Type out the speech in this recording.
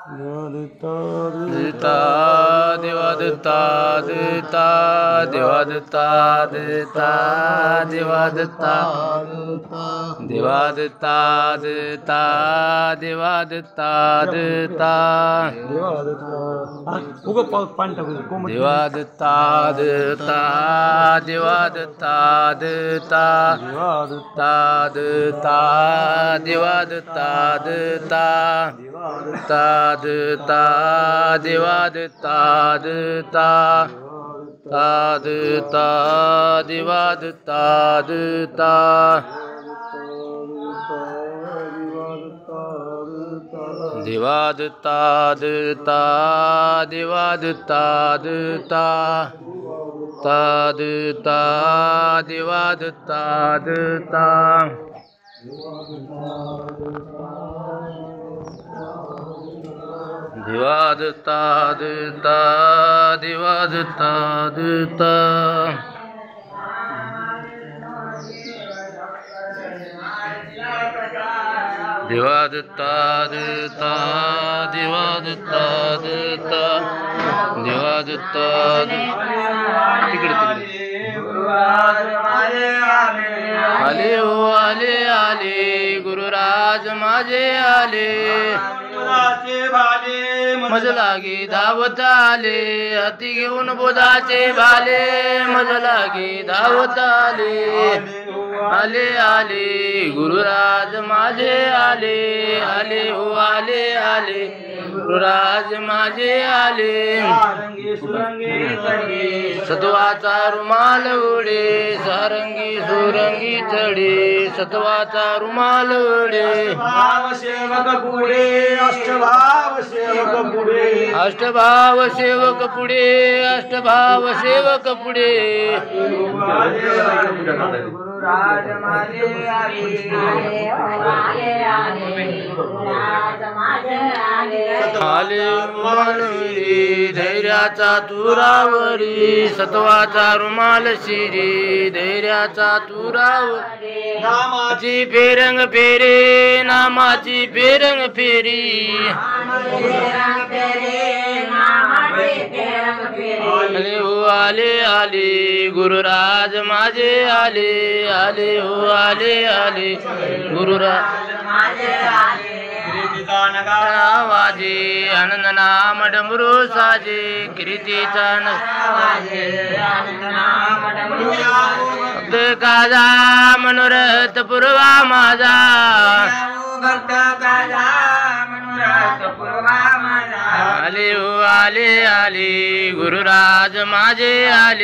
देता देवा देता देता देवा देता देता देवा देता देवा देता देता देवा देता देता देवा देता देता देवा देता देता देता देता देवा देता देता देता देवा देता देता देता देवा देता देता देवा देता देता देवा देता देता देता देवा देता देता देवा देता देता देवा देता देता देवा देता देता देवा देता देता देवा देता तिकडे आले हो आले आले गुरुराज माझे आले मज लागे धावत आले हाती घेऊन बोधाचे भाले मज लागे धावत आले आले आले गुरुराज माझे आले आले हो आले आले गुरुराज माझे आले सत्वाचा रुमाल उडे सारंगी सुरंगी चढे सत्वाचा रुमाल उडे सेवक पुढे अष्टभाव सेवक पुढे अष्टभाव सेवक पुढे अष्टभाव सेवक पुढे गुरुराज माझे आले आले रुमालवरी धैर्याचा तुरावरी सत्वाचा रुमाल शिरी धैर्याचा तुरावरी नामाची फेरंग फेरे नामाची फेरंग फेरी आले हो आले आले गुरुराज माझे आले आले हो आले आले गुरुराज माझे आले आवाजे आनंद नाम डमरू साजे कीर्तीचा भक्त काजा मनोरथ पूर्वा माझा भक्त काजा मनोरथ पूर्वा माझा आले हो आले आले गुरुराज माझे आले